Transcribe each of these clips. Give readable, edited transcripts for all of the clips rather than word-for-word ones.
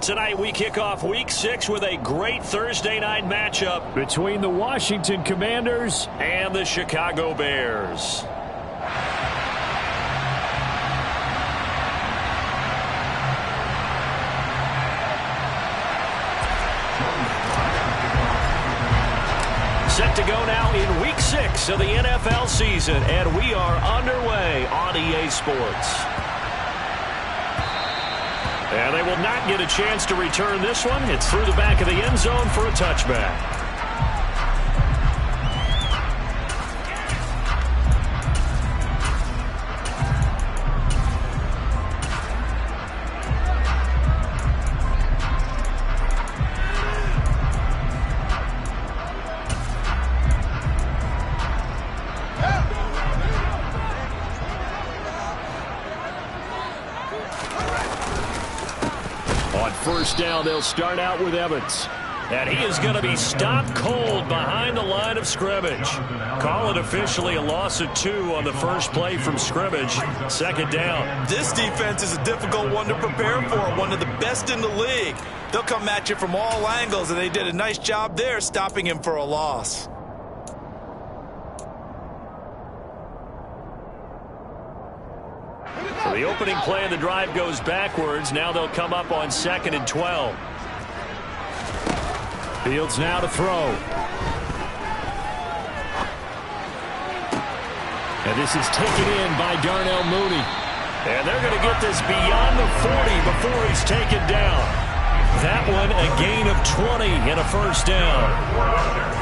Tonight we kick off Week 6 with a great Thursday night matchup between the Washington Commanders and the Chicago Bears. Set to go now in Week 6 of the NFL season, and we are underway on EA Sports. And they will not get a chance to return this one. It's through the back of the end zone for a touchback. First down, they'll start out with Evans. And he is going to be stopped cold behind the line of scrimmage. Call it officially a loss of 2 on the first play from scrimmage. Second down. This defense is a difficult one to prepare for, one of the best in the league. They'll come at you from all angles, and they did a nice job there stopping him for a loss. So the opening play of the drive goes backwards. Now they'll come up on 2nd and 12. Fields now to throw. And this is taken in by Darnell Mooney. And they're going to get this beyond the 40 before he's taken down. That one a gain of 20 and a first down.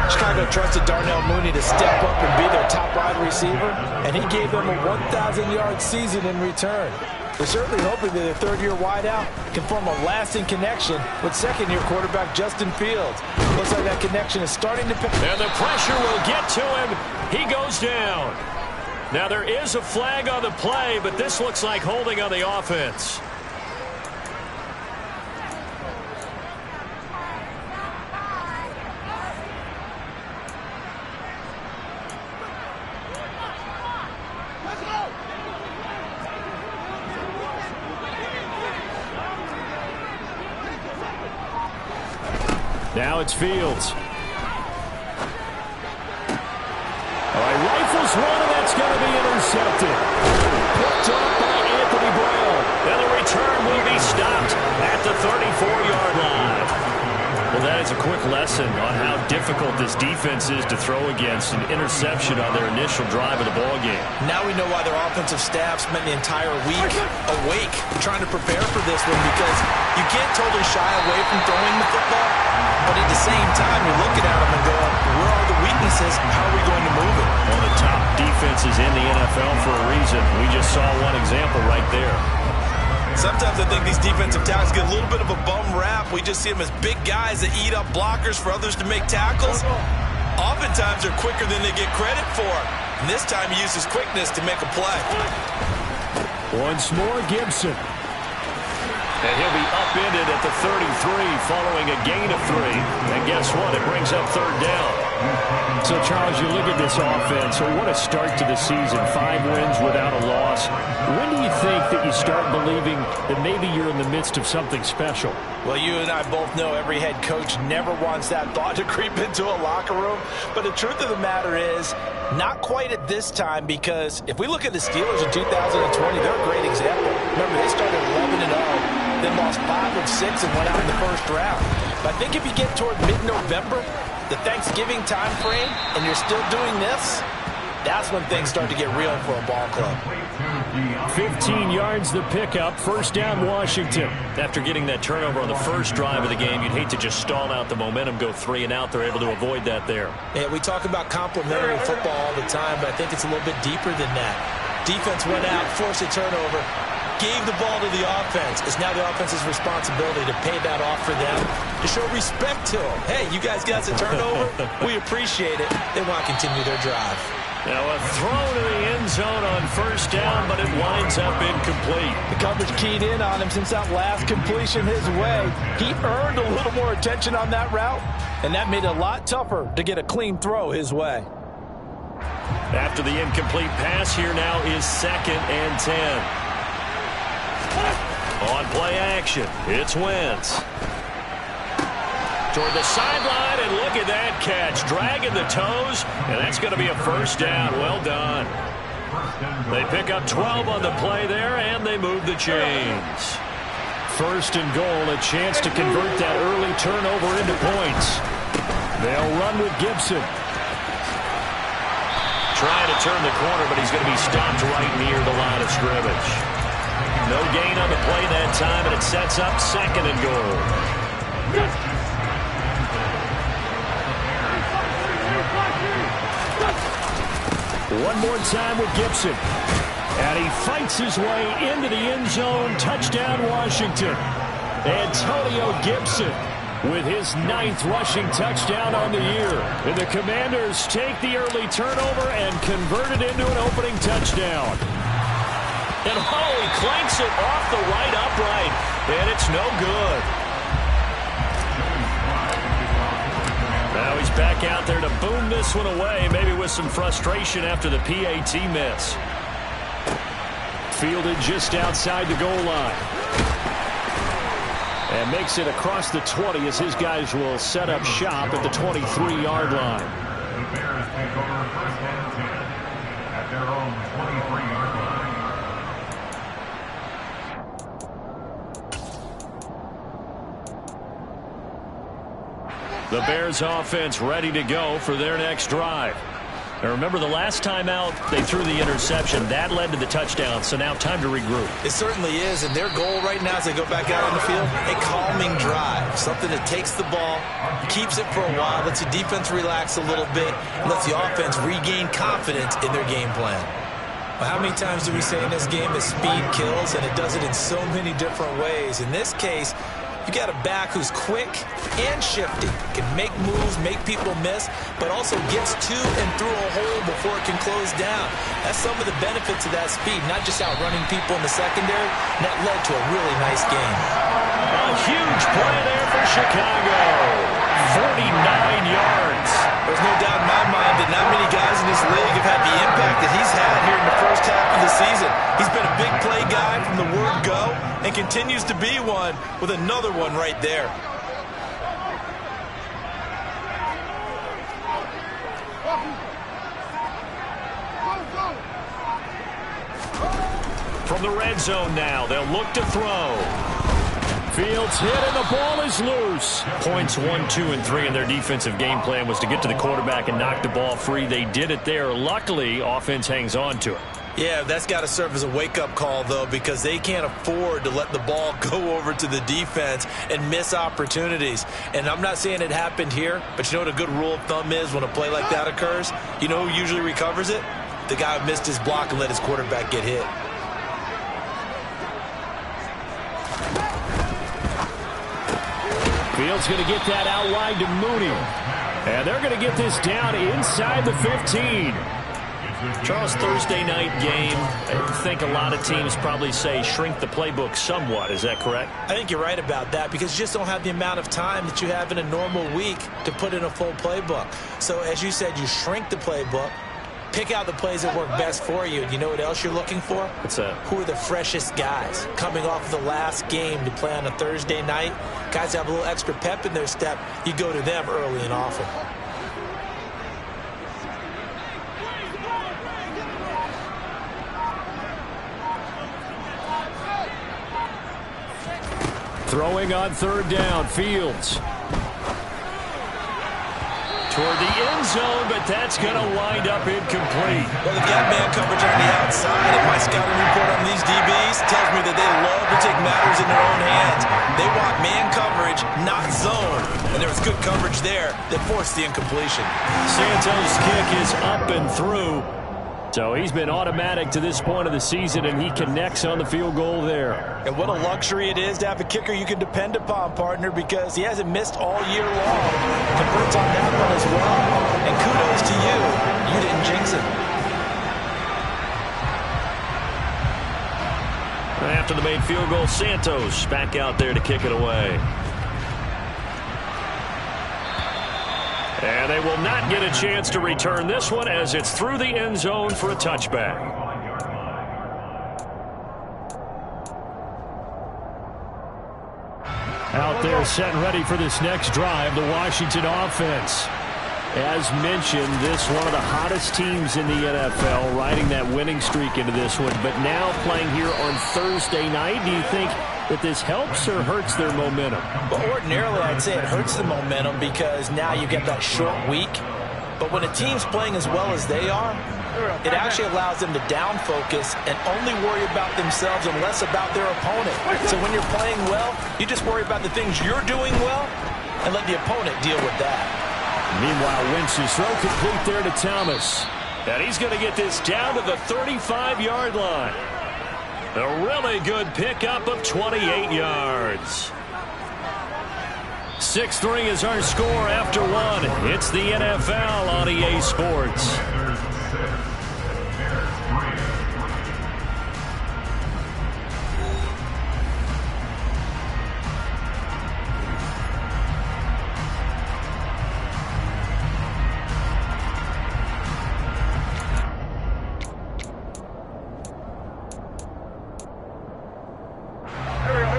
Chicago trusted Darnell Mooney to step up and be their top wide receiver, and he gave them a 1,000-yard season in return. They're certainly hoping that their third-year wideout can form a lasting connection with second-year quarterback Justin Fields. Looks like that connection is starting to pick. And the pressure will get to him. He goes down. Now there is a flag on the play, but this looks like holding on the offense. Now it's Fields. All right, rifles one, and that's going to be intercepted. Picked up by Anthony Brown. And the return will be stopped at the 34-yard line. Well, that is a quick lesson on how difficult this defense is to throw against an interception on their initial drive of the ballgame. Now we know why their offensive staff spent the entire week awake trying to prepare for this one, because you can't totally shy away from throwing the football, but at the same time you're looking at them and going, where are the weaknesses? How are we going to move it? One of the top defenses in the NFL for a reason. We just saw one example right there. Sometimes I think these defensive tackles get a little bit of a bum rap. We just see them as big guys that eat up blockers for others to make tackles. Oftentimes they're quicker than they get credit for. And this time he uses quickness to make a play. Once more, Gibson. And he'll be upended at the 33 following a gain of 3. And guess what? It brings up third down. So, Charles, you look at this offense, so what a start to the season. 5 wins without a loss. When do you think that you start believing that maybe you're in the midst of something special? Well, you and I both know every head coach never wants that thought to creep into a locker room. But the truth of the matter is, not quite at this time, because if we look at the Steelers in 2020, they're a great example. Remember, they started 11-0. Then lost 5 of 6 and went out in the first round. But I think if you get toward mid-November, the Thanksgiving time frame, and you're still doing this, that's when things start to get real for a ball club. 15 yards the pickup. First down, Washington. After getting that turnover on the first drive of the game, you'd hate to just stall out the momentum, go 3 and out. They're able to avoid that there. Yeah, we talk about complementary football all the time, but I think it's a little bit deeper than that. Defense went out, forced a turnover, gave the ball to the offense. It's now the offense's responsibility to pay that off for them, to show respect to them. Hey, you guys got a turnover? We appreciate it. They want to continue their drive. Now a throw to the end zone on first down, but it winds up incomplete. The coverage keyed in on him since that last completion his way. He earned a little more attention on that route, and that made it a lot tougher to get a clean throw his way. After the incomplete pass, here now is 2nd and 10. On play action, it's Wentz. Toward the sideline, and look at that catch. Dragging the toes, and that's going to be a first down. Well done. They pick up 12 on the play there, and they move the chains. First and goal, a chance to convert that early turnover into points. They'll run with Gibson. Trying to turn the corner, but he's going to be stopped right near the line of scrimmage. No gain on the play that time, and it sets up second and goal. One more time with Gibson. And he fights his way into the end zone. Touchdown, Washington. Antonio Gibson with his 9th rushing touchdown on the year. And the Commanders take the early turnover and convert it into an opening touchdown. And he clanks it off the right upright. And it's no good. Now he's back out there to boom this one away, maybe with some frustration after the PAT miss. Fielded just outside the goal line. And makes it across the 20 as his guys will set up shop at the 23-yard line. The Bears take over first and 10 at their own 23-yard line. The Bears offense ready to go for their next drive. Now remember, the last time out, they threw the interception. That led to the touchdown, so now time to regroup. It certainly is, and their goal right now as they go back out on the field, a calming drive. Something that takes the ball, keeps it for a while, lets the defense relax a little bit, and lets the offense regain confidence in their game plan. Well, how many times do we say in this game that speed kills, and it does it in so many different ways? In this case, you got a back who's quick and shifty, can make moves, make people miss, but also gets to and through a hole before it can close down. That's some of the benefits of that speed, not just outrunning people in the secondary. And that led to a really nice game. A huge play there for Chicago. 49 yards. There's no doubt in my mind that not many guys in this league have had the impact that he's had here in the first half of the season. He's been a big play guy from the word go and continues to be one with another one right there. From the red zone now, they'll look to throw. Fields hit and the ball is loose. Points 1, 2, and 3 in their defensive game plan was to get to the quarterback and knock the ball free. They did it there. Luckily, offense hangs on to it. Yeah, that's got to serve as a wake-up call, though, because they can't afford to let the ball go over to the defense and miss opportunities. And I'm not saying it happened here, but you know what a good rule of thumb is when a play like that occurs? You know who usually recovers it? The guy who missed his block and let his quarterback get hit. Fields going to get that out wide to Mooney. And they're going to get this down inside the 15. Charles, Thursday night game, I think a lot of teams probably say shrink the playbook somewhat. Is that correct? I think you're right about that because you just don't have the amount of time that you have in a normal week to put in a full playbook. So as you said, you shrink the playbook, pick out the plays that work best for you. And you know what else you're looking for? What's that? Who are the freshest guys coming off of the last game to play on a Thursday night? Guys have a little extra pep in their step. You go to them early and often. Throwing on third down, Fields. Toward the end zone, but that's going to wind up incomplete. Well, they've got man coverage on the outside, and my scouting report on these DBs tells me that they love to take matters in their own hands. They want man coverage, not zone. And there was good coverage there that forced the incompletion. Santos' kick is up and through. So he's been automatic to this point of the season, and he connects on the field goal there. And what a luxury it is to have a kicker you can depend upon, partner, because he hasn't missed all year long. Converts on that one as well. And kudos to you. You didn't jinx it. After the made field goal, Santos back out there to kick it away. And they will not get a chance to return this one as it's through the end zone for a touchback. Out there set and ready for this next drive, the Washington offense. As mentioned, this one of the hottest teams in the NFL, riding that winning streak into this one, but now playing here on Thursday night. Do you think that this helps or hurts their momentum? Well, ordinarily, I'd say it hurts the momentum because now you get that short week. But when a team's playing as well as they are, it actually allows them to down focus and only worry about themselves and less about their opponent. So when you're playing well, you just worry about the things you're doing well and let the opponent deal with that. Meanwhile, Wentz's throw complete there to Thomas. And he's going to get this down to the 35-yard line. A really good pickup of 28 yards. 6-3 is our score after one. It's the NFL on EA Sports.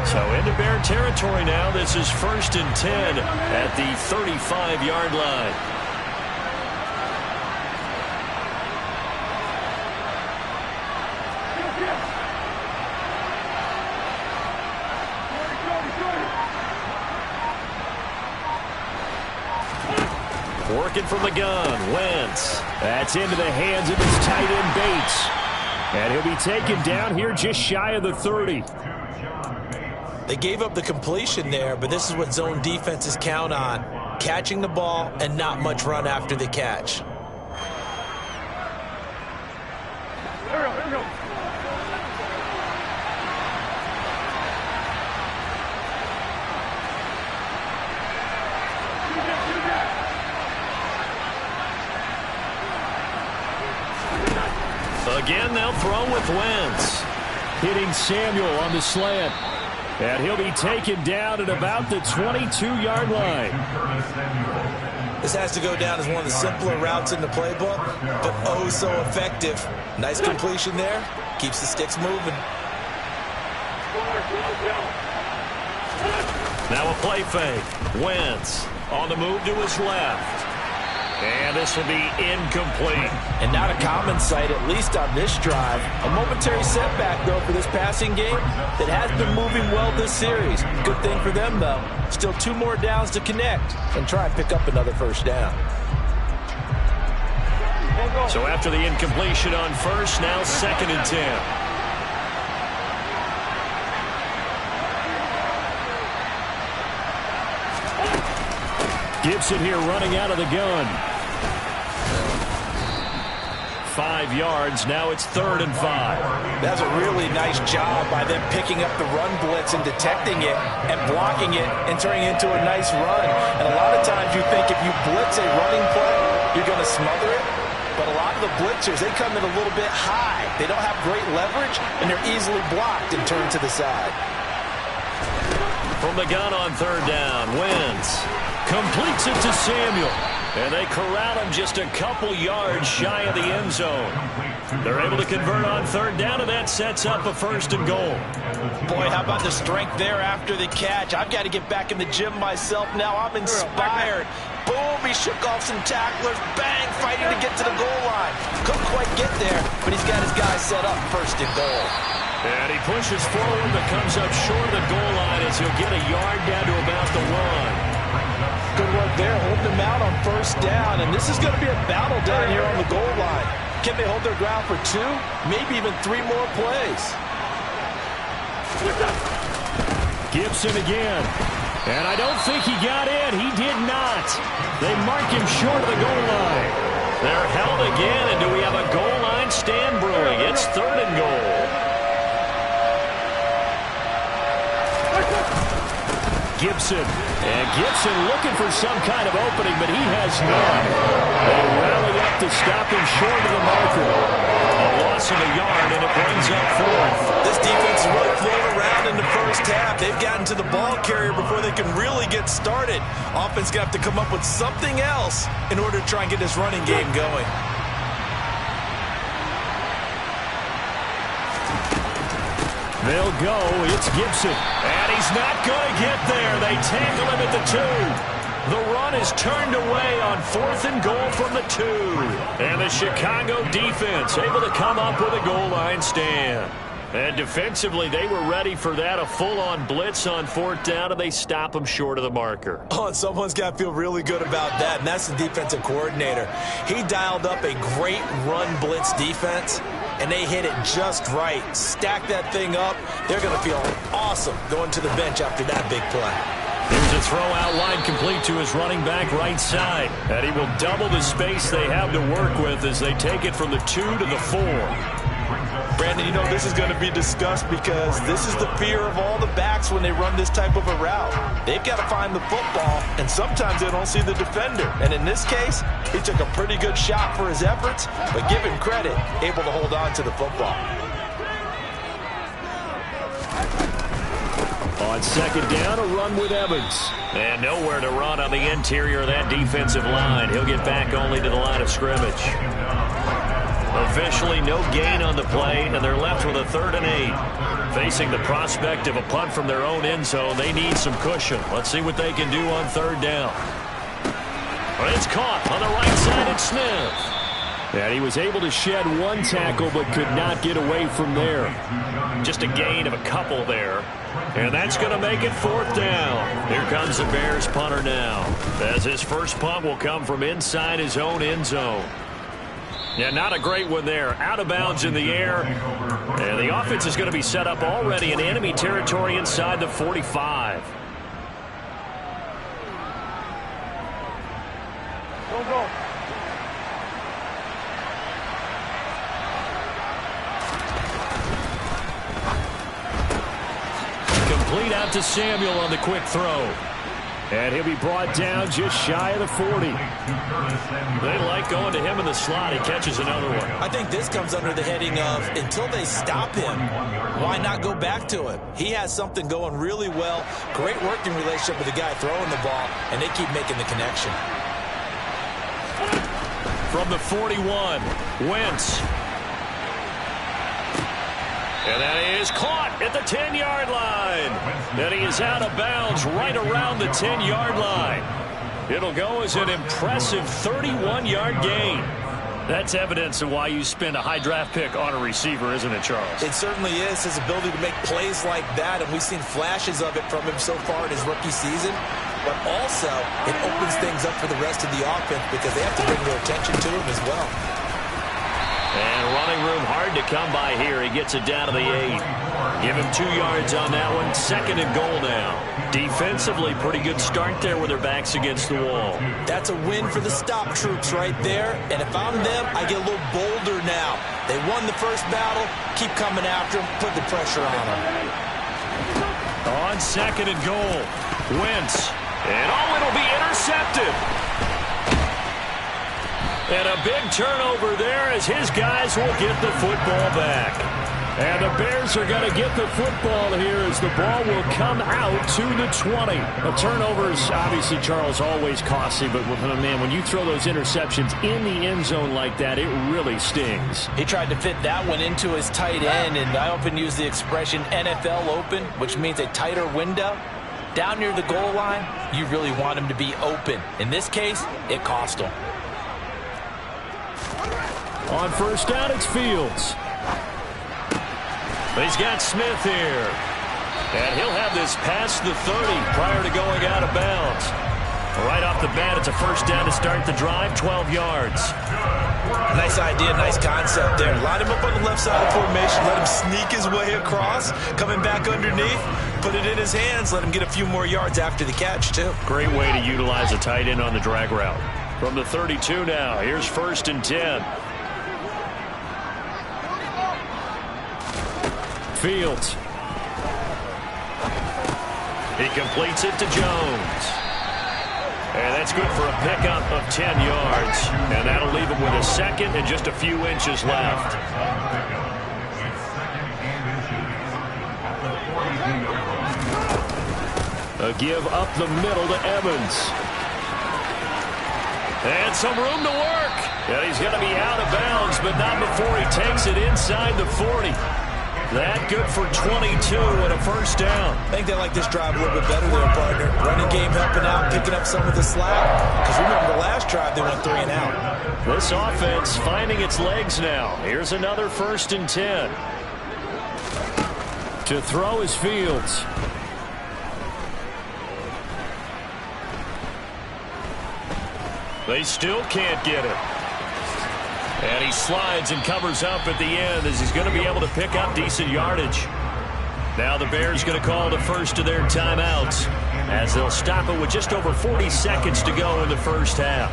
So into Bear territory now. This is 1st and 10 at the 35-yard line. Working from the gun, Wentz. That's into the hands of his tight end, Bates. And he'll be taken down here just shy of the 30. They gave up the completion there, but this is what zone defenses count on. Catching the ball and not much run after the catch. Again, they'll throw with Wentz. Hitting Samuel on the slant. And he'll be taken down at about the 22-yard line. This has to go down as one of the simpler routes in the playbook, but oh so effective. Nice completion there. Keeps the sticks moving. Now a play fake. Wentz on the move to his left. And this will be incomplete. And not a common sight, at least on this drive. A momentary setback, though, for this passing game that has been moving well this series. Good thing for them, though. Still 2 more downs to connect and try and pick up another first down. So after the incompletion on first, now 2nd and 10. Gibson here running out of the gun. 5 yards. Now it's 3rd and 5. That's a really nice job by them picking up the run blitz and detecting it and blocking it and turning it into a nice run. And a lot of times you think if you blitz a running play, you're going to smother it. But a lot of the blitzers, they come in a little bit high. They don't have great leverage, and they're easily blocked and turned to the side. From the gun on 3rd down, Wentz completes it to Samuel. And they corral him just a couple yards shy of the end zone. They're able to convert on 3rd down, and that sets up a 1st and goal. Boy, how about the strength there after the catch? I've got to get back in the gym myself now. I'm inspired. Boom, he shook off some tacklers. Bang, fighting to get to the goal line. Couldn't quite get there, but he's got his guys set up 1st and goal. And he pushes forward, but comes up short of the goal line as he'll get a yard down to about the 1. Good work there, holding them out on 1st down. And this is going to be a battle down here on the goal line. Can they hold their ground for 2, maybe even 3 more plays? Gibson again. And I don't think he got in. He did not. They mark him short of the goal line. They're held again, and do we have a goal line stand brewing? It's 3rd and goal. Gibson. And Gibson looking for some kind of opening, but he has none. They rally up to stop him short of the marker. A loss of a yard, and it brings up 4th. This defense is really floating around in the first half. They've gotten to the ball carrier before they can really get started. Offense got to come up with something else in order to try and get this running game going. They'll go. It's Gibson. And he's not going to get there. They tackle him at the 2. The run is turned away on 4th and goal from the 2. And the Chicago defense able to come up with a goal line stand. And defensively, they were ready for that, a full-on blitz on 4th down, and they stop them short of the marker. Oh, and someone's got to feel really good about that, and that's the defensive coordinator. He dialed up a great run blitz defense, and they hit it just right. Stack that thing up. They're going to feel awesome going to the bench after that big play. Here's a throw-out line complete to his running back right side. And he will double the space they have to work with as they take it from the 2 to the 4. Brandon, you know this is going to be discussed because this is the fear of all the backs when they run this type of a route. They've got to find the football, and sometimes they don't see the defender. And in this case, he took a pretty good shot for his efforts, but give him credit, able to hold on to the football. On 2nd down, a run with Evans. And nowhere to run on the interior of that defensive line. He'll get back only to the line of scrimmage. Officially no gain on the play, and they're left with a 3rd and 8. Facing the prospect of a punt from their own end zone, they need some cushion. Let's see what they can do on 3rd down. It's caught on the right side. It's Smith. And he was able to shed one tackle but could not get away from there. Just a gain of a couple there. And that's going to make it 4th down. Here comes the Bears punter now, as his first punt will come from inside his own end zone. Yeah, not a great one there. Out of bounds in the air. And the offense is going to be set up already in enemy territory inside the 45. Go. Complete out to Samuel on the quick throw. And he'll be brought down just shy of the 40. They like going to him in the slot. He catches another one. I think this comes under the heading of until they stop him, why not go back to him? He has something going really well. Great working relationship with the guy throwing the ball, and they keep making the connection. From the 41, Wentz. And that is caught at the 10-yard line. And he is out of bounds right around the 10-yard line. It'll go as an impressive 31-yard gain. That's evidence of why you spend a high draft pick on a receiver, isn't it, Charles? It certainly is, his ability to make plays like that, and we've seen flashes of it from him so far in his rookie season. But also, it opens things up for the rest of the offense because they have to bring their attention to him as well. And running room hard to come by here. He gets it down to the 8. Give him 2 yards on that one. 2nd and goal now. Defensively, pretty good start there with their backs against the wall. That's a win for the stop troops right there. And if I'm them, I get a little bolder now. They won the first battle. Keep coming after them. Put the pressure on them. On 2nd and goal, Wentz. And it'll be intercepted. And a big turnover there as his guys will get the football back. And the Bears are going to get the football here as the ball will come out to the 20. A turnover is obviously, Charles, always costly, but man, when you throw those interceptions in the end zone like that, it really stings. He tried to fit that one into his tight end, and I often use the expression NFL open, which means a tighter window. Down near the goal line, you really want him to be open. In this case, it cost him. On 1st down, it's Fields. He's got Smith here. And he'll have this past the 30 prior to going out of bounds. Right off the bat, it's a 1st down to start the drive, 12 yards. Nice idea, nice concept there. Line him up on the left side of formation, let him sneak his way across, coming back underneath, put it in his hands, let him get a few more yards after the catch, too. Great way to utilize a tight end on the drag route. From the 32 now, here's 1st and 10. Fields. He completes it to Jones. And that's good for a pickup of 10 yards. And that'll leave him with a 2nd and just a few inches left. A give up the middle to Evans. And some room to work. And he's going to be out of bounds, but not before he takes it inside the 40. That good for 22 and a 1st down. I think they like this drive a little bit better there, partner. picking up some of the slack. Because remember, the last drive, they went 3 and out. This offense finding its legs now. Here's another 1st and 10. To throw is Fields. They still can't get it. And he slides and covers up at the end as he's going to be able to pick up decent yardage. Now the Bears going to call the first of their timeouts as they'll stop it with just over 40 seconds to go in the first half.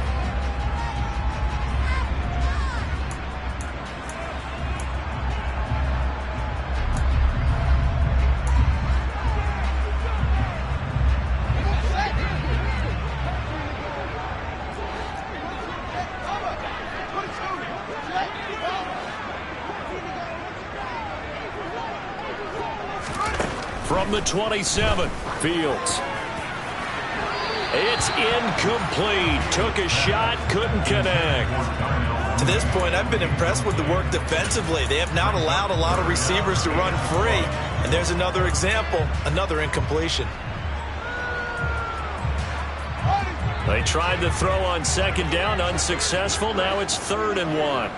From the 27, Fields. It's incomplete. Took a shot, couldn't connect. To this point, I've been impressed with the work defensively. They have not allowed a lot of receivers to run free. And there's another example, another incompletion. They tried to throw on 2nd down, unsuccessful. Now it's 3rd and 1.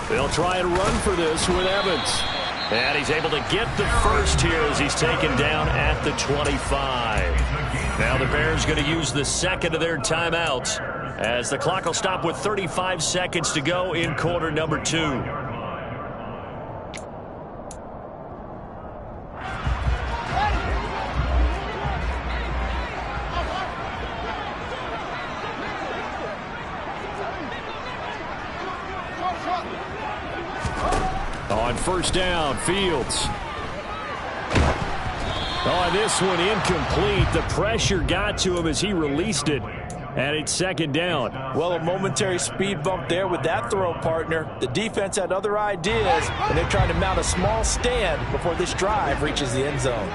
They'll try and run for this with Evans. And he's able to get the first here as he's taken down at the 25. Now the Bears going to use the 2nd of their timeouts as the clock will stop with 35 seconds to go in quarter number 2. On 1st down, Fields. On this one, incomplete. The pressure got to him as he released it. And it's 2nd down. Well, a momentary speed bump there with that throw, partner. The defense had other ideas, and they're trying to mount a small stand before this drive reaches the end zone.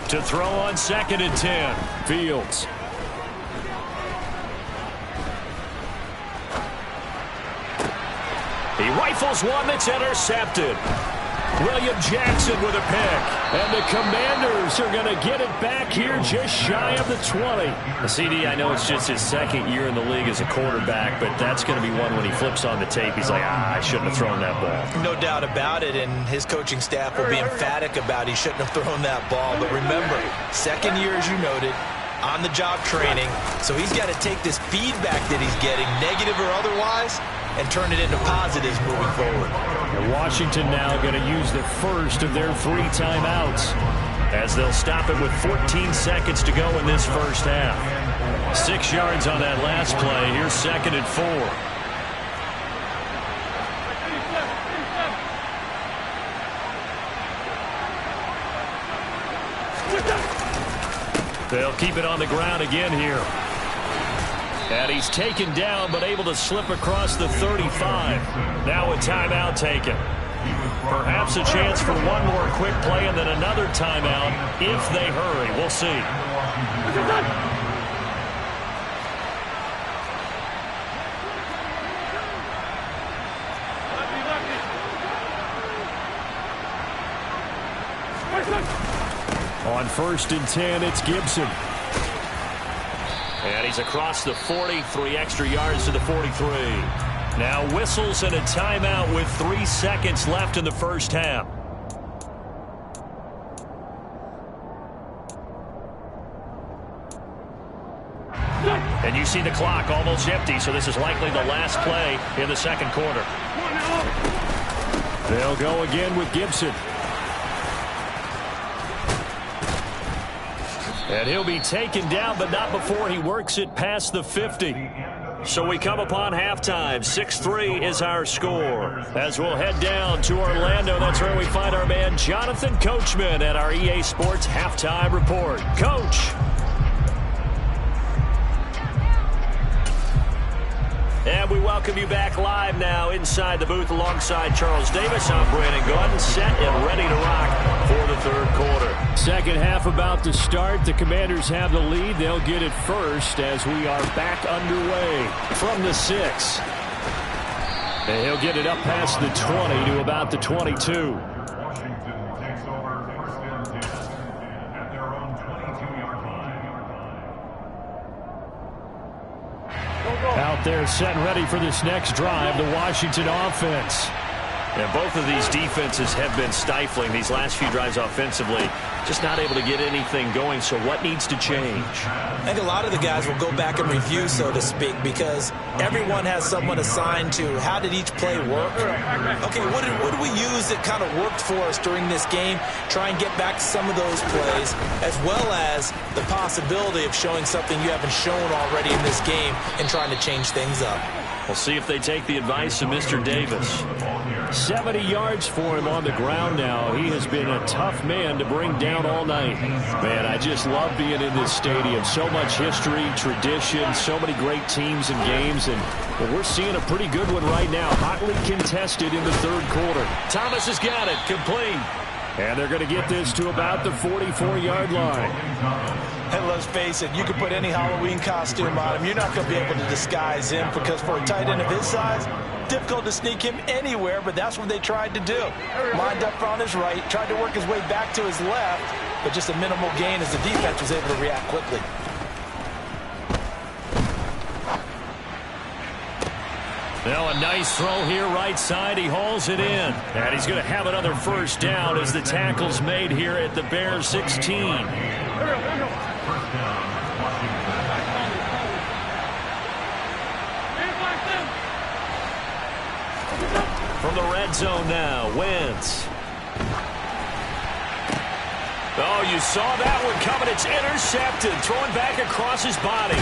To throw on 2nd and 10, Fields. He rifles one that's intercepted. William Jackson with a pick. And the Commanders are going to get it back here just shy of the 20. CD, I know it's just his 2nd year in the league as a quarterback, but that's going to be one when he flips on the tape. He's like, I shouldn't have thrown that ball. No doubt about it, and his coaching staff will be emphatic about he shouldn't have thrown that ball. But remember, 2nd year, as you noted, on-the-job training, so he's got to take this feedback that he's getting, negative or otherwise, and turn it into positives moving forward. And Washington now going to use the 1st of their 3 timeouts as they'll stop it with 14 seconds to go in this first half. 6 yards on that last play. Here's 2nd and 4. They'll keep it on the ground again here. And he's taken down, but able to slip across the 35. Now a timeout taken. Perhaps a chance for one more quick play and then another timeout if they hurry. We'll see. On 1st and 10, it's Gibson. And he's across the 40, 3 extra yards to the 43. Now whistles and a timeout with 3 seconds left in the first half. And you see the clock almost empty, so this is likely the last play in the 2nd quarter. They'll go again with Gibson. And he'll be taken down, but not before he works it past the 50. So we come upon halftime. 6-3 is our score. As we'll head down to Orlando, that's where we find our man Jonathan Coachman at our EA Sports Halftime Report. Coach. And we welcome you back live now inside the booth alongside Charles Davis. I'm Brandon Gordon, set and ready to rock for the 3rd quarter. 2nd half about to start. The Commanders have the lead. They'll get it first as we are back underway from the 6. And he'll get it up past the 20 to about the 22. Washington takes over first and 10 at their own 22-yard line. Out there set and ready for this next drive, the Washington offense. And both of these defenses have been stifling these last few drives offensively. Just not able to get anything going, so what needs to change? I think a lot of the guys will go back and review, so to speak, because everyone has someone assigned to how did each play work. Okay, what did we use that kind of worked for us during this game? Try and get back to some of those plays, as well as the possibility of showing something you haven't shown already in this game and trying to change things up. We'll see if they take the advice of Mr. Davis. 70 yards for him on the ground now. He has been a tough man to bring down all night. Man, I just love being in this stadium. So much history, tradition, so many great teams and games, and we're seeing a pretty good one right now. Hotly contested in the third quarter. Thomas has got it. Complete. And they're going to get this to about the 44-yard line. And let's face it, you can put any Halloween costume on him. You're not going to be able to disguise him because for a tight end of his size, difficult to sneak him anywhere, but that's what they tried to do. Lined up on his right, tried to work his way back to his left, but just a minimal gain as the defense was able to react quickly. Now a nice throw here right side. He hauls it in. And he's going to have another first down as the tackle's made here at the Bears 16. From the red zone now, Wentz. Oh, you saw that one coming. It's intercepted. Throwing back across his body.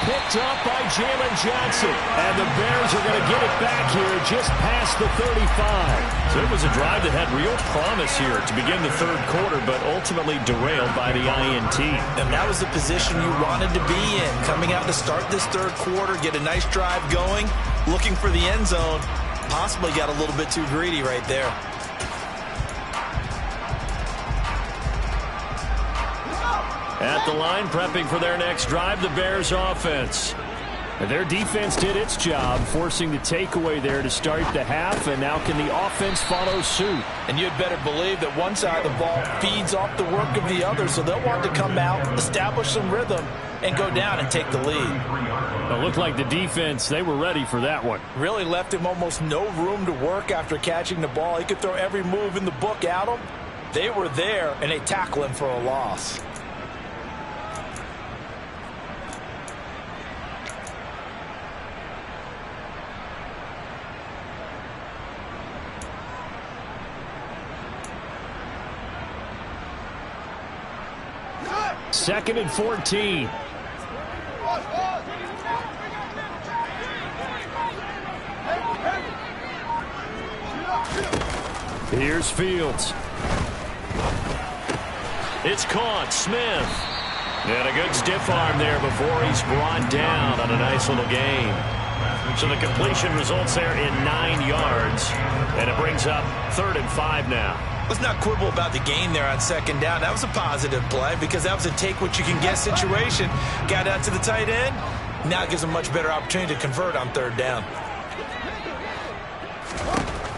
Picked up by Jalen Johnson. And the Bears are going to get it back here just past the 35. So it was a drive that had real promise here to begin the third quarter, but ultimately derailed by the INT. And that was the position you wanted to be in. Coming out to start this third quarter, get a nice drive going, looking for the end zone. Possibly got a little bit too greedy right there. At the line, prepping for their next drive, the Bears offense. And their defense did its job, forcing the takeaway there to start the half, and now can the offense follow suit? And you'd better believe that one side of the ball feeds off the work of the other, so they'll want to come out, establish some rhythm, and go down and take the lead. It looked like the defense, they were ready for that one. Really left him almost no room to work after catching the ball. He could throw every move in the book at him. They were there, and they tackle him for a loss. Second and 14. Here's Fields. It's caught. Smith. And a good stiff arm there before he's brought down on a nice little gain. So the completion results there in 9 yards. And it brings up 3rd and 5 now. Let's not quibble about the gain there on second down. That was a positive play because that was a take-what-you-can-get situation. Got out to the tight end. Now it gives them a much better opportunity to convert on 3rd down.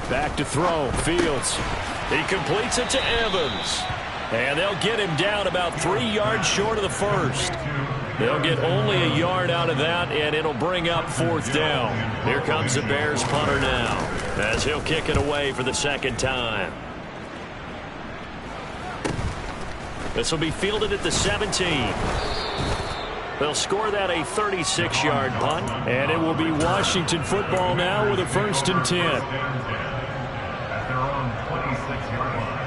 Back to throw. Fields. He completes it to Evans. And they'll get him down about 3 yards short of the first. They'll get only a yard out of that, and it'll bring up 4th down. Here comes the Bears punter now, as he'll kick it away for the second time. This will be fielded at the 17. They'll score that a 36-yard punt. And it will be Washington football now with a 1st and 10. At their own 26-yard line.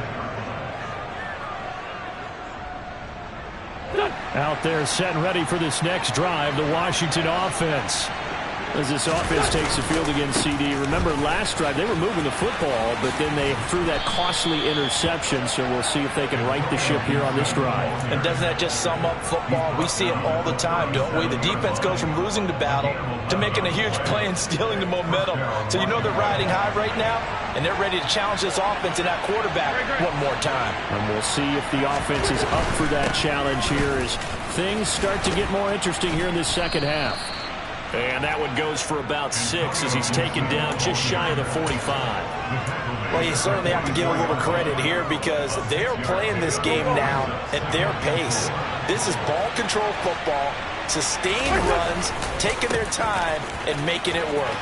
Out there set and ready for this next drive, the Washington offense. As this offense takes the field against CD. Remember last drive, they were moving the football, but then they threw that costly interception, so we'll see if they can right the ship here on this drive. And doesn't that just sum up football? We see it all the time, don't we? The defense goes from losing the battle to making a huge play and stealing the momentum. So you know they're riding high right now, and they're ready to challenge this offense and that quarterback one more time. And we'll see if the offense is up for that challenge here as things start to get more interesting here in this second half. And that one goes for about 6 as he's taken down just shy of the 45. Well, you certainly have to give a little credit here because they are playing this game now at their pace. This is ball control football, sustained runs, taking their time, and making it work.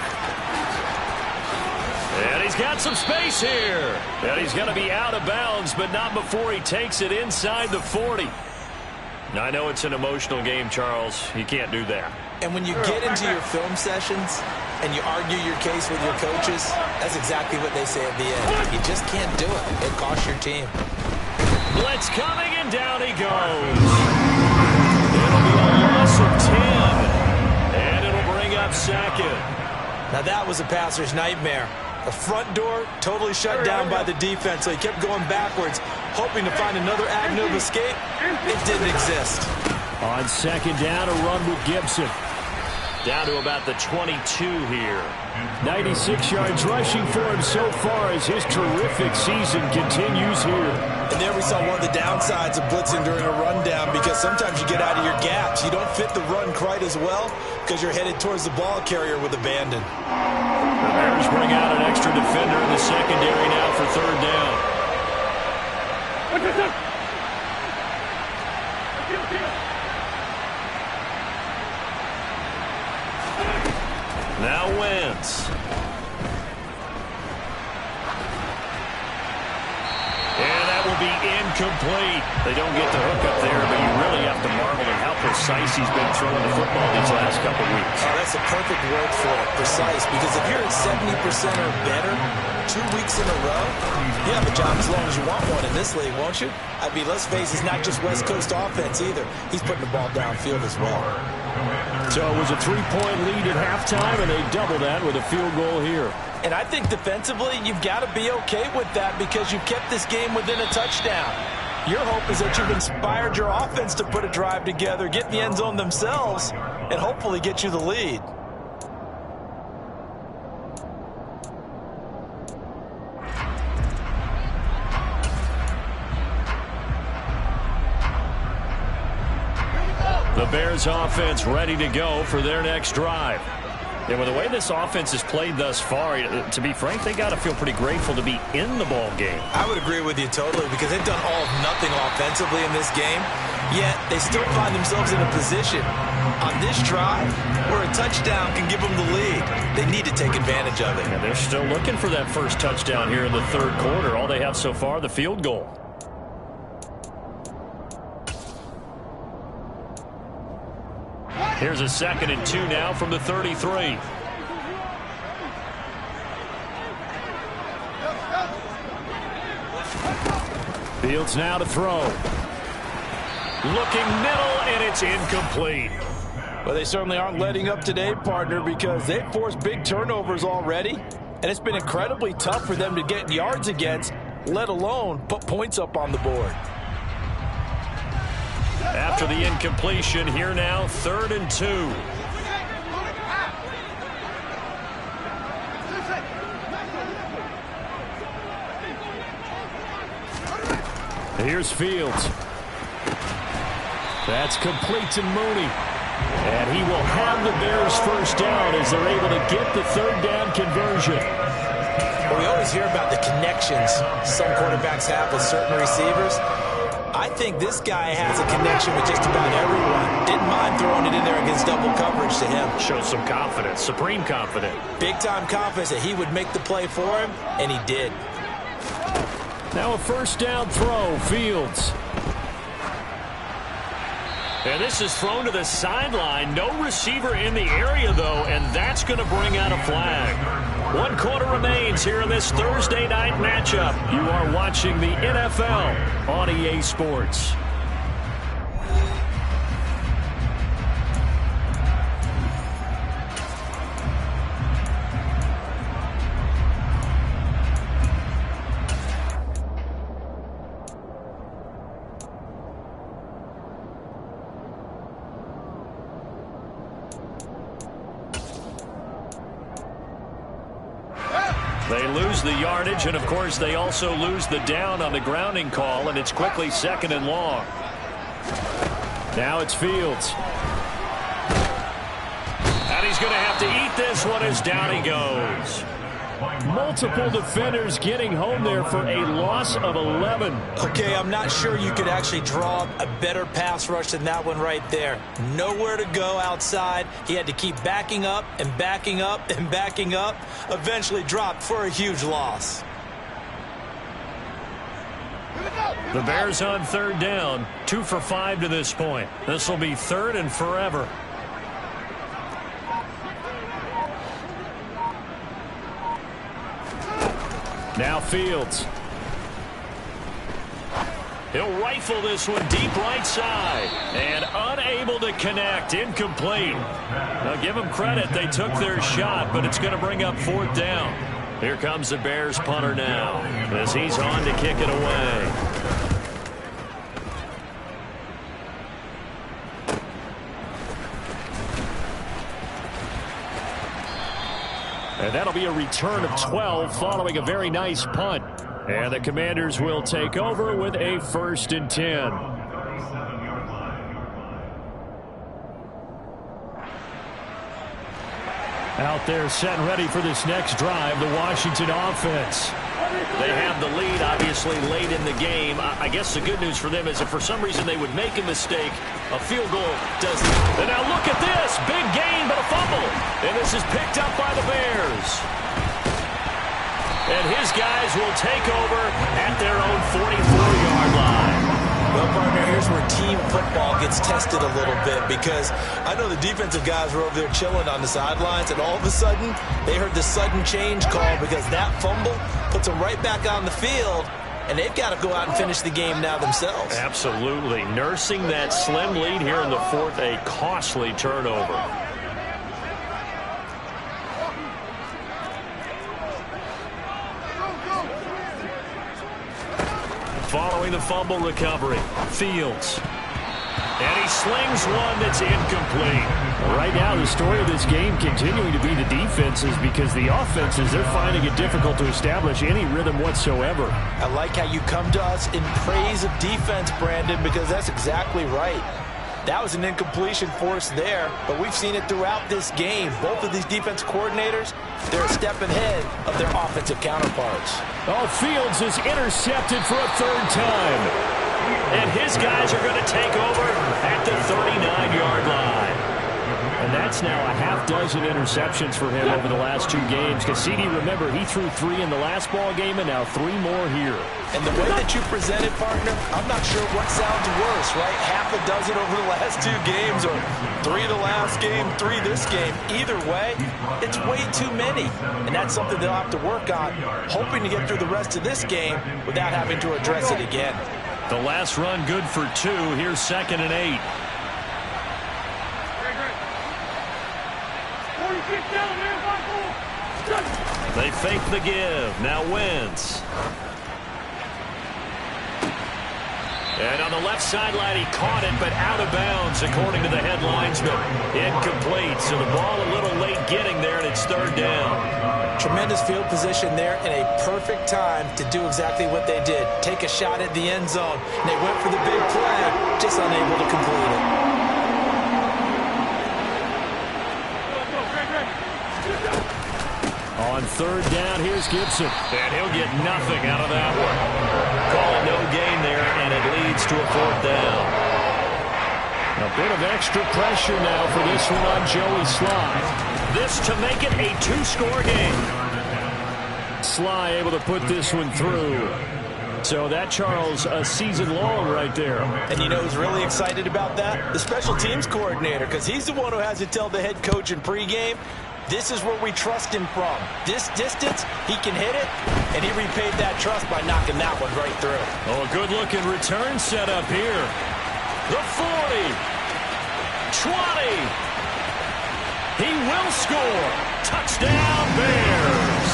And he's got some space here. And he's going to be out of bounds, but not before he takes it inside the 40. I know it's an emotional game, Charles. You can't do that. And when you get into your film sessions and you argue your case with your coaches, that's exactly what they say at the end. You just can't do it. It costs your team. Blitz coming, and down he goes. It'll be a loss of 10. And it'll bring up second. Now that was a passer's nightmare. The front door totally shut down by the defense, so he kept going backwards, hoping to find another avenue of escape. It didn't exist. On second down, a run with Gibson. Down to about the 22 here. 96 yards rushing for him so far as his terrific season continues here. And there we saw one of the downsides of blitzing during a rundown because sometimes you get out of your gaps. You don't fit the run quite as well because you're headed towards the ball carrier with abandon. The Bears bring out an extra defender in the secondary now for third down. Now Wentz. And that will be incomplete. They don't get the hook up there, but you really have to marvel at how precise he's been throwing the football these last couple weeks. Oh, that's a perfect word for it, precise, because if you're at 70% or better 2 weeks in a row, you have a job as long as you want one in this league, won't you? I mean, let's face it, it's not just West Coast offense either. He's putting the ball downfield as well. So it was a 3-point lead at halftime, and they doubled that with a field goal here. And I think defensively, you've got to be okay with that because you've kept this game within a touchdown. Your hope is that you've inspired your offense to put a drive together, get in the end zone themselves, and hopefully get you the lead. The Bears offense ready to go for their next drive. And with the way this offense has played thus far, to be frank, they got to feel pretty grateful to be in the ball game. I would agree with you totally because they've done all of nothing offensively in this game, yet they still find themselves in a position on this drive where a touchdown can give them the lead. They need to take advantage of it. And they're still looking for that first touchdown here in the third quarter. All they have so far, the field goal. Here's a 2nd and 2 now from the 33. Fields now to throw. Looking middle, and it's incomplete. Well, they certainly aren't letting up today, partner, because they've forced big turnovers already, and it's been incredibly tough for them to get yards against, let alone put points up on the board. After the incompletion, here now, 3rd and 2. Here's Fields. That's complete to Mooney. And he will have the Bears first down as they're able to get the 3rd down conversion. Well, we always hear about the connections some quarterbacks have with certain receivers. I think this guy has a connection with just about everyone. Didn't mind throwing it in there against double coverage to him. Shows some confidence, supreme confidence. Big-time confidence that he would make the play for him, and he did. Now a first down throw, Fields. And this is thrown to the sideline. No receiver in the area, though, and that's going to bring out a flag. 1 quarter remains here in this Thursday night matchup. You are watching the NFL on EA Sports. They lose the yardage, and, of course, they also lose the down on the grounding call, and it's quickly 2nd and long. Now it's Fields. And he's going to have to eat this one as down he goes. Multiple defenders getting home there for a loss of 11. Okay, I'm not sure you could actually draw up a better pass rush than that one right there. Nowhere to go outside. He had to keep backing up and backing up and backing up. Eventually dropped for a huge loss. The Bears on third down, 2 for 5 to this point. This will be third and forever. Now Fields. He'll rifle this one deep right side. And unable to connect. Incomplete. Now give them credit. They took their shot, but it's going to bring up fourth down. Here comes the Bears punter now as he's on to kick it away. And that'll be a return of 12 following a very nice punt. And the Commanders will take over with a 1st and 10. Out there set and ready for this next drive, the Washington offense. They have the lead, obviously, late in the game. I guess the good news for them is if for some reason they would make a mistake, a field goal doesn't. And now look at this. Big gain, but a fumble. And this is picked up by the Bears. And his guys will take over at their own 44-yard line. Well, partner, here's where team football gets tested a little bit because I know the defensive guys were over there chilling on the sidelines, and all of a sudden they heard the sudden change call because that fumble puts them right back on the field, and they've got to go out and finish the game now themselves. Absolutely. Nursing that slim lead here in the fourth, a costly turnover. Following the fumble recovery, Fields. And he slings one that's incomplete. Right now, the story of this game continuing to be the defenses because the offenses, they're finding it difficult to establish any rhythm whatsoever. I like how you come to us in praise of defense, Brandon, because that's exactly right. That was an incompletion for us there, but we've seen it throughout this game. Both of these defense coordinators, they're a step ahead of their offensive counterparts. Oh, Fields is intercepted for a 3rd time. And his guys are going to take over at the 39-yard line. And that's now a half dozen interceptions for him over the last 2 games. Because, CD, remember, he threw 3 in the last ball game and now 3 more here. And the way that you presented, partner, I'm not sure what sounds worse, right? Half a dozen over the last 2 games or 3 the last game, 3 this game. Either way, it's way too many. And that's something they'll have to work on, hoping to get through the rest of this game without having to address it again. The last run good for 2. Here's 2nd and 8. They fake the give. Now Wentz. And on the left sideline, he caught it, but out of bounds, according to the headlinesman. Incomplete, so the ball a little late getting there, and it's 3rd down. Tremendous field position there and a perfect time to do exactly what they did. Take a shot at the end zone. And they went for the big play, just unable to complete it. On 3rd down, here's Gibson. And he'll get nothing out of that one. Call it no gain there, and it leads to a 4th down. A bit of extra pressure now for this one on Joey Sly. This to make it a 2-score game. Sly able to put this one through. So that, Charles, a season long right there. And you know who's really excited about that? The special teams coordinator, because he's the one who has to tell the head coach in pregame, this is where we trust him from. This distance, he can hit it, and he repaid that trust by knocking that one right through. Oh, a good-looking return set up here. The 40. 20. He will score. Touchdown, Bears.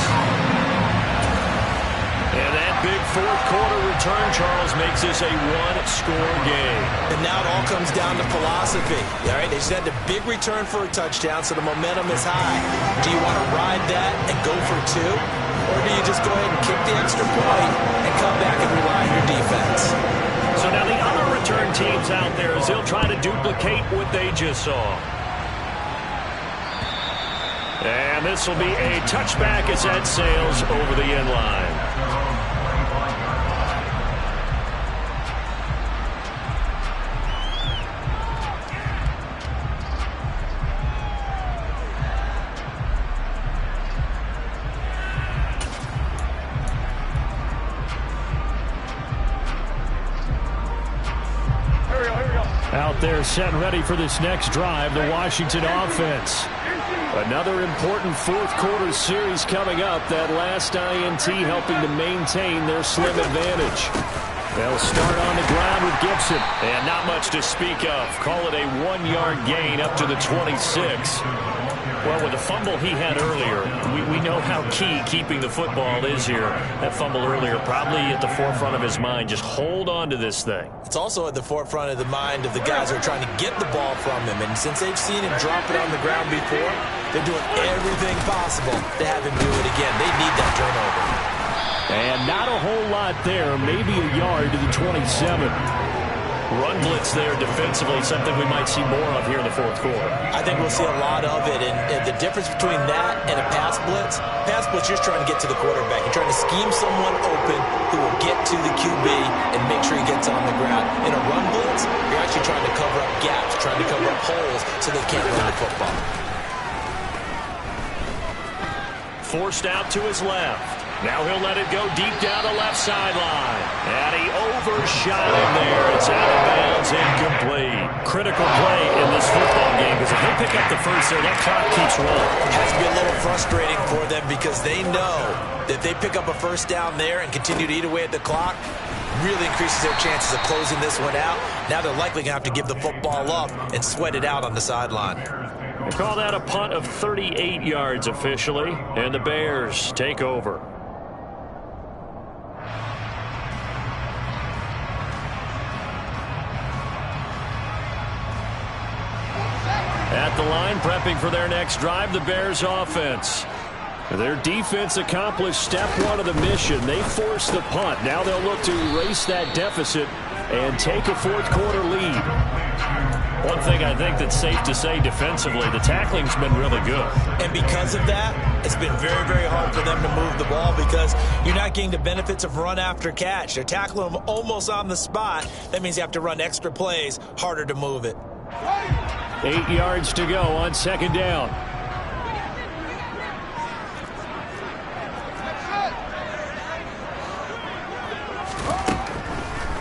And that big fourth-quarter return, Charles, makes this a 1-score game. And now it all comes down to philosophy. All right, they just had a big return for a touchdown, so the momentum is high. Do you want to ride that and go for 2? Or do you just go ahead and kick the extra point and come back and rely on your defense? So now the other return teams out there, as they'll try to duplicate what they just saw. And this will be a touchback as that sails over the end line. Out there set and ready for this next drive, the Washington offense. Another important fourth quarter series coming up. That last INT helping to maintain their slim advantage. They'll start on the ground with Gibson. And not much to speak of. Call it a 1-yard gain up to the 26. Well, with the fumble he had earlier, we know how key keeping the football is here. That fumble earlier probably at the forefront of his mind. Just hold on to this thing. It's also at the forefront of the mind of the guys who are trying to get the ball from him. And since they've seen him drop it on the ground before, they're doing everything possible to have him do it again. They need that turnover. And not a whole lot there. Maybe a yard to the 27. Run blitz there defensively, something we might see more of here in the fourth quarter. I think we'll see a lot of it, and the difference between that and a pass blitz, you're just trying to get to the quarterback. You're trying to scheme someone open who will get to the QB and make sure he gets on the ground. In a run blitz, you're actually trying to cover up gaps, trying to cover up holes so they can't run the football. Forced out to his left. Now he'll let it go deep down the left sideline. And he overshot him there. It's out of bounds, incomplete. Critical play in this football game because if they pick up the first there, that clock keeps rolling. It has to be a little frustrating for them because they know that if they pick up a first down there and continue to eat away at the clock, really increases their chances of closing this one out. Now they're likely going to have to give the football up and sweat it out on the sideline. They call that a punt of 38 yards officially, and the Bears take over. At the line, prepping for their next drive, the Bears offense. Their defense accomplished step one of the mission. They forced the punt. Now they'll look to erase that deficit and take a fourth quarter lead. One thing I think that's safe to say defensively, the tackling's been really good. And because of that, it's been very, very hard for them to move the ball because you're not getting the benefits of run after catch. They're tackling them almost on the spot. That means you have to run extra plays, harder to move it. 8 yards to go on second down.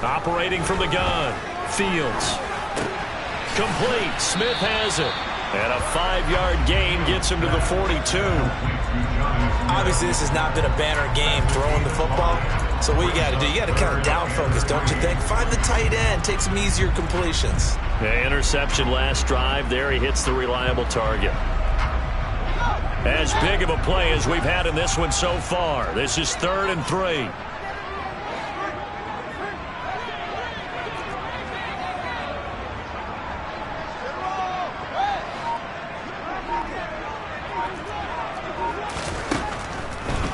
Operating from the gun. Fields. Complete. Smith has it. And a 5-yard gain gets him to the 42. Obviously, this has not been a banner game throwing the football. So what you got to do, you got to kind of down focus, don't you think? Find the tight end. Take some easier completions. The interception last drive. There he hits the reliable target. As big of a play as we've had in this one so far. This is 3rd and 3.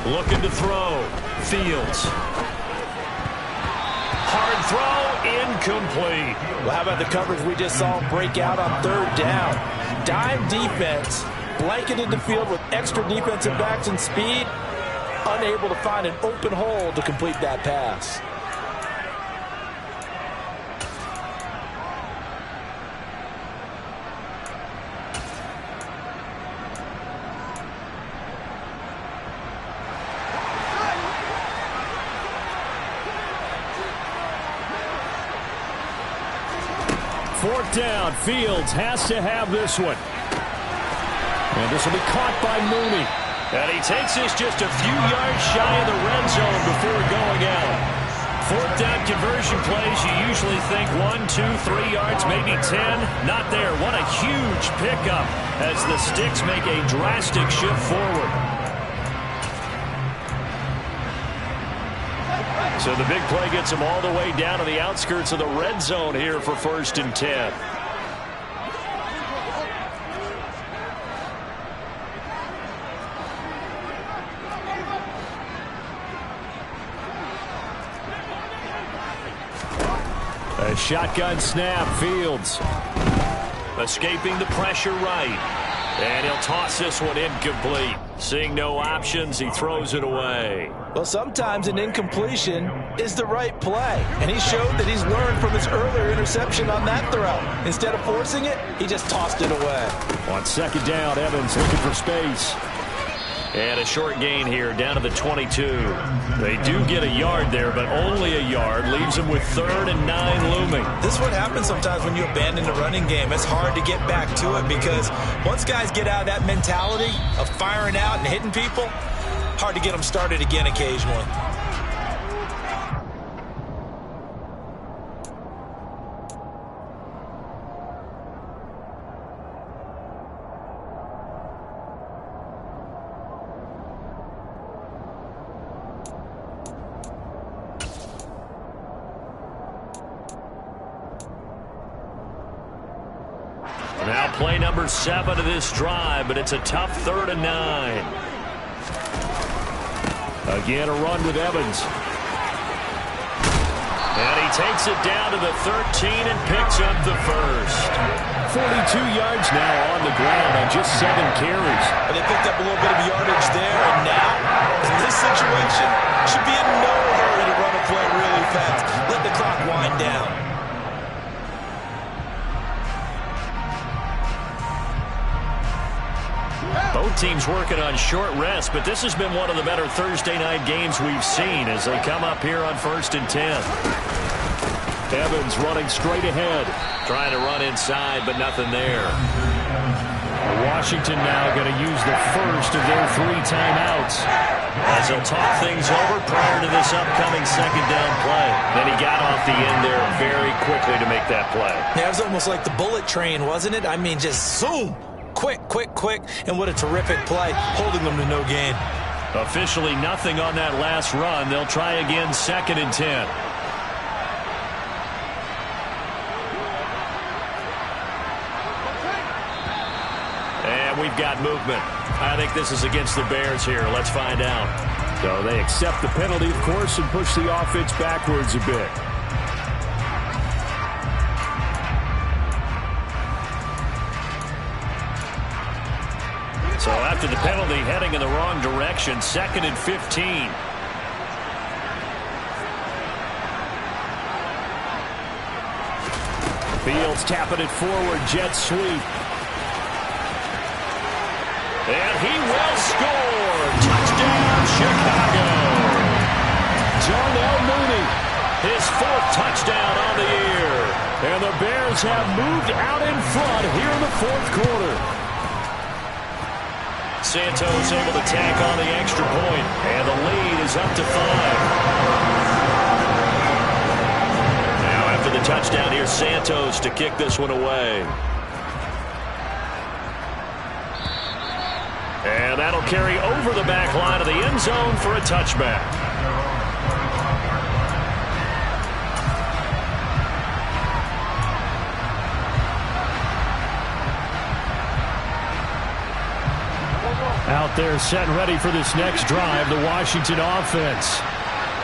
Looking to throw. Fields. Hard throw, incomplete. Well, how about the coverage we just saw him break out on 3rd down? Dime defense, blanketed the field with extra defensive backs and speed, unable to find an open hole to complete that pass. Fourth down. Fields has to have this one. And this will be caught by Mooney. And he takes this just a few yards shy of the red zone before going out. 4th down conversion plays, you usually think 1, 2, 3 yards, maybe 10. Not there. What a huge pickup as the Sticks make a drastic shift forward. So the big play gets him all the way down to the outskirts of the red zone here for 1st and 10. A shotgun snap. Fields escaping the pressure right. And he'll toss this one incomplete. Seeing no options, he throws it away. Well, sometimes an incompletion is the right play. And he showed that he's learned from his earlier interception on that throw. Instead of forcing it, he just tossed it away. On second down, Evans looking for space. And a short gain here, down to the 22. They do get a yard there, but only a yard. Leaves them with 3rd and 9 looming. This is what happens sometimes when you abandon the running game. It's hard to get back to it because once guys get out of that mentality of firing out and hitting people, hard to get them started again occasionally. Now play number 7 of this drive, but it's a tough 3rd and 9. Again, a run with Evans. And he takes it down to the 13 and picks up the first. 42 yards now on the ground on just 7 carries. But they picked up a little bit of yardage there, and now, in this situation, should be in no hurry to run a play really fast. Let the clock wind down. Both teams working on short rest, but this has been one of the better Thursday night games we've seen as they come up here on 1st and 10. Evans running straight ahead. Trying to run inside, but nothing there. Washington now going to use the first of their 3 timeouts. As they'll talk things over prior to this upcoming 2nd down play. Then he got off the end there very quickly to make that play. Yeah, it was almost like the bullet train, wasn't it? I mean, just zoom. Quick, quick, quick, and what a terrific play, holding them to no gain. Officially nothing on that last run. They'll try again 2nd and 10. And we've got movement. I think this is against the Bears here. Let's find out. So they accept the penalty, of course, and push the offense backwards a bit. So after the penalty, heading in the wrong direction, 2nd and 15. Fields tapping it forward, jet sweep. And he will score. Touchdown, Chicago. Darnell Mooney, his 4th touchdown on the year. And the Bears have moved out in front here in the 4th quarter. Santos able to tack on the extra point, and the lead is up to 5. Now after the touchdown, here's Santos to kick this one away. And that'll carry over the back line of the end zone for a touchback. Out there set and ready for this next drive, the Washington offense.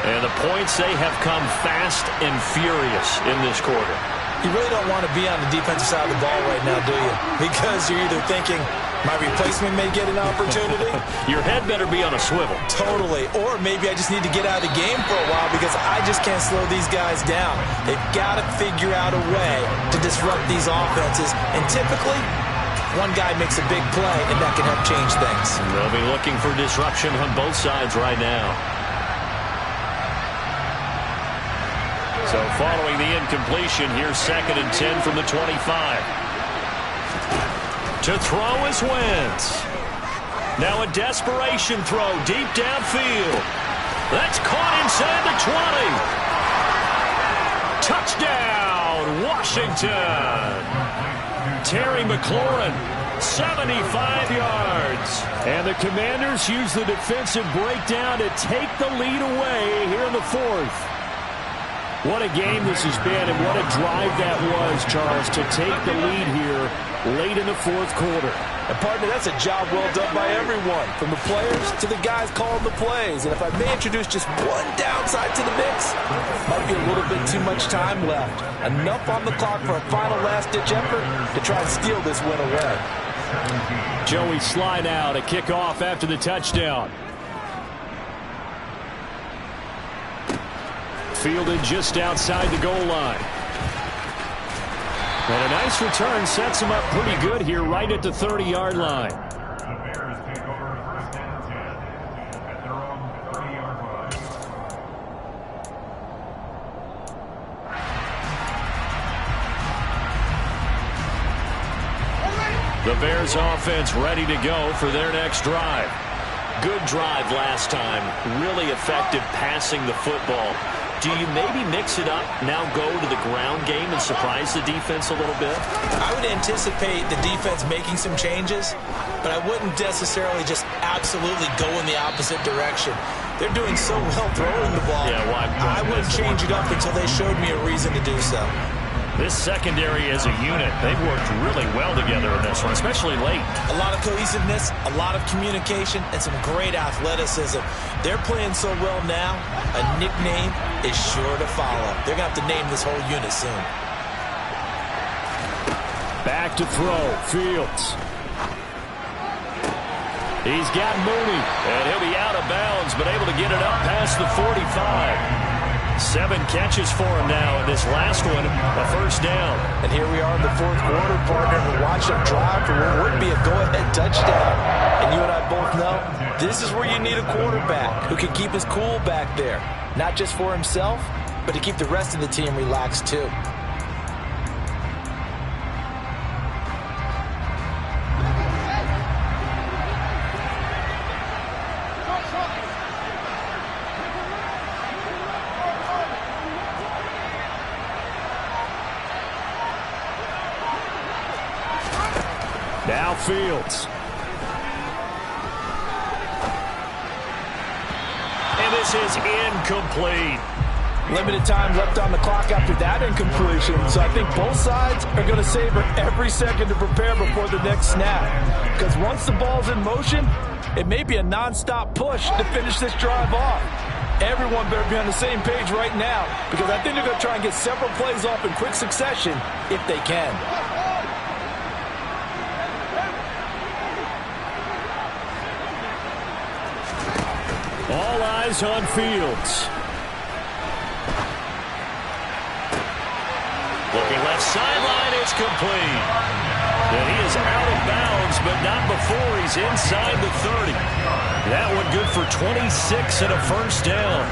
And the points, they have come fast and furious in this quarter. You really don't want to be on the defensive side of the ball right now, do you? Because you're either thinking, my replacement may get an opportunity. Your head better be on a swivel. Totally. Or maybe I just need to get out of the game for a while because I just can't slow these guys down. They've got to figure out a way to disrupt these offenses. And typically, one guy makes a big play, and that can help change things. They'll be looking for disruption on both sides right now. So following the incompletion, here's 2nd and 10 from the 25. To throw is Wentz. Now a desperation throw deep downfield. That's caught inside the 20. Touchdown, Washington. Terry McLaurin, 75 yards. And the Commanders use the defensive breakdown to take the lead away here in the 4th. What a game this has been, and what a drive that was, Charles, to take the lead here late in the 4th quarter. And, partner, that's a job well done by everyone, from the players to the guys calling the plays. And if I may introduce just one downside to the mix, might be a little bit too much time left. Enough on the clock for a final last-ditch effort to try and steal this win away. Joey Sly now to kick off after the touchdown. Fielded just outside the goal line. And a nice return sets him up pretty good here right at the 30-yard line. The Bears take over first and 10 at their own 30-yard line. The Bears offense ready to go for their next drive. Good drive last time. Really effective passing the football. Do you maybe mix it up, now go to the ground game and surprise the defense a little bit? I would anticipate the defense making some changes, but I wouldn't necessarily just absolutely go in the opposite direction. They're doing so well throwing the ball. Yeah, why I wouldn't change it up until they showed me a reason to do so. This secondary as a unit, they've worked really well together in this one, especially late. A lot of cohesiveness, a lot of communication, and some great athleticism. They're playing so well now, a nickname is sure to follow. They're going to have to name this whole unit soon. Back to throw, Fields. He's got Mooney. And he'll be out of bounds, but able to get it up past the 45. 7 catches for him now, and this last one, a first down. And here we are in the fourth quarter, partner. We're watching them drive for what would be a go-ahead touchdown. And you and I both know this is where you need a quarterback who can keep his cool back there. Not just for himself, but to keep the rest of the team relaxed too. Now Fields. And this is incomplete. Limited time left on the clock after that incompletion, so I think both sides are going to savor every second to prepare before the next snap. Because once the ball's in motion, it may be a non-stop push to finish this drive off. Everyone better be on the same page right now, because I think they're going to try and get several plays off in quick succession if they can. All eyes on Fields. Looking left sideline, it's complete. And he is out of bounds, but not before he's inside the 30. That one good for 26 and a first down.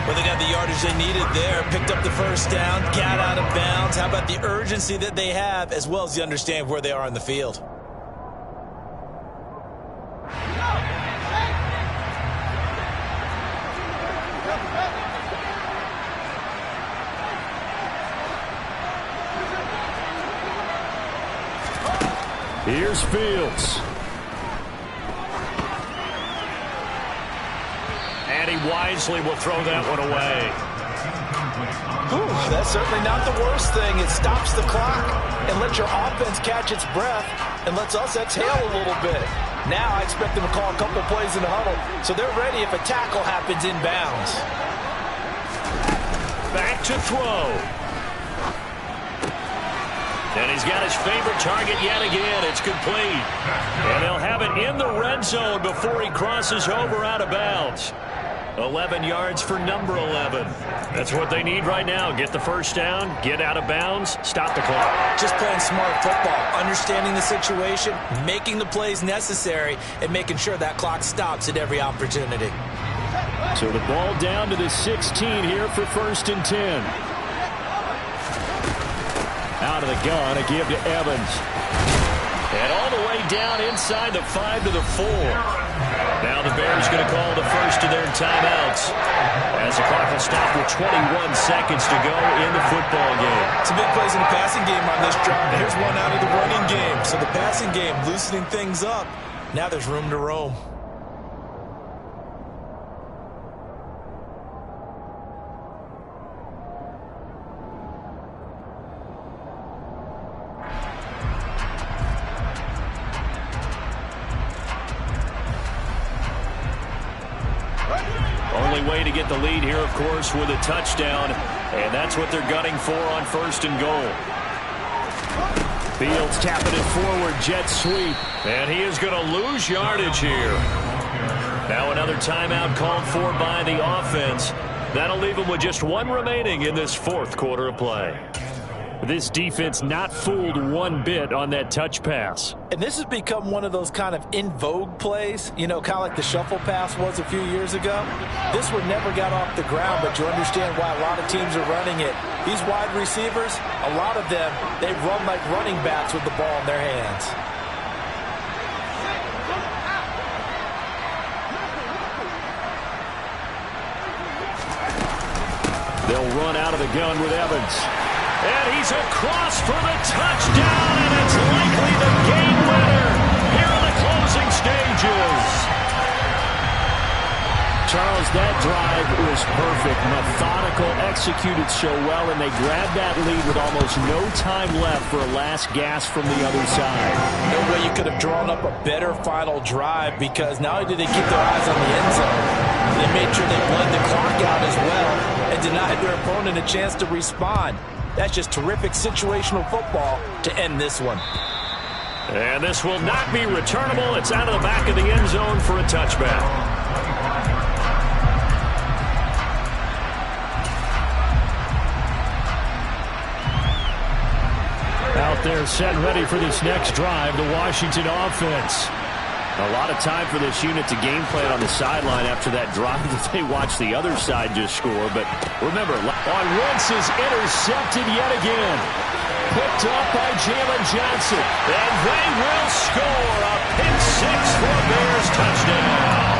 Well, they got the yardage they needed there. Picked up the first down, got out of bounds. How about the urgency that they have, as well as the understanding where they are on the field? Here's Fields. And he wisely will throw that one away. Ooh, that's certainly not the worst thing. It stops the clock and lets your offense catch its breath and lets us exhale a little bit. Now I expect them to call a couple plays in the huddle, so they're ready if a tackle happens inbounds. Back to throw. And he's got his favorite target yet again. It's complete. And they'll have it in the red zone before he crosses over out of bounds. 11 yards for number 11. That's what they need right now. Get the first down, get out of bounds, stop the clock. Just playing smart football, understanding the situation, making the plays necessary, and making sure that clock stops at every opportunity. So the ball down to the 16 here for first and 10. Out of the gun, a give to Evans. And all the way down inside the 5 to the 4. Now the Bears going to call the first of their timeouts as the clock will stop with 21 seconds to go in the football game. Some big plays in the passing game on this drive. Here's one out of the running game. So the passing game loosening things up. Now there's room to roam. Way to get the lead here, of course, with a touchdown, and that's what they're gunning for on first and goal. Fields tapping it forward, jet sweep. And he is going to lose yardage here. Now another timeout called for by the offense. That'll leave him with just one remaining in this fourth quarter of play. This defense not fooled one bit on that touch pass. And this has become one of those kind of in vogue plays, you know, kind of like the shuffle pass was a few years ago. This one never got off the ground, but you understand why a lot of teams are running it. These wide receivers, a lot of them, they run like running backs with the ball in their hands. They'll run out of the gun with Evans. And he's across for the touchdown, and it's likely the game winner here in the closing stages. Charles, that drive was perfect. Methodical, executed so well, and they grabbed that lead with almost no time left for a last gasp from the other side. No way you could have drawn up a better final drive, because not only did they keep their eyes on the end zone, they made sure they bled the clock out as well and denied their opponent a chance to respond. That's just terrific situational football to end this one. And this will not be returnable. It's out of the back of the end zone for a touchback. Out there set and ready for this next drive, the Washington offense. A lot of time for this unit to game plan on the sideline after that drive that they watched the other side just score. But remember, on Wentz is intercepted yet again. Picked up by Jalen Johnson. And they will score a pick six for a Bears touchdown.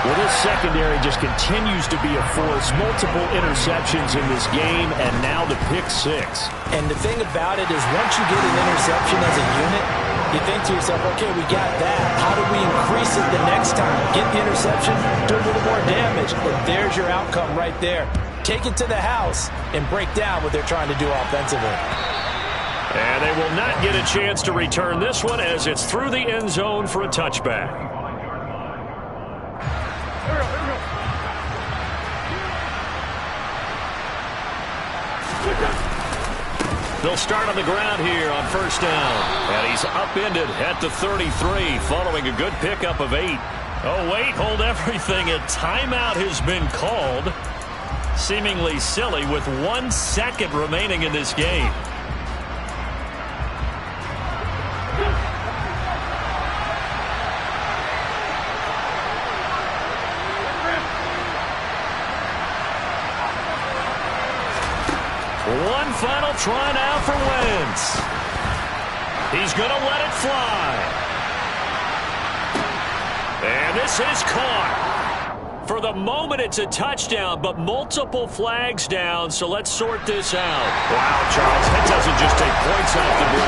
Well, this secondary just continues to be a force. Multiple interceptions in this game, and now the pick six. And the thing about it is once you get an interception as a unit, you think to yourself, okay, we got that. How do we increase it the next time? Get the interception, do a little more damage. And there's your outcome right there. Take it to the house and break down what they're trying to do offensively. And they will not get a chance to return this one as it's through the end zone for a touchback. They'll start on the ground here on first down. And he's upended at the 33 following a good pickup of 8. Oh, wait, hold everything. A timeout has been called. Seemingly silly with 1 second remaining in this game. One final try now for Wentz. He's going to let it fly. And this is caught. For the moment, it's a touchdown, but multiple flags down, so let's sort this out. Wow, Charles, that doesn't just take points off the board.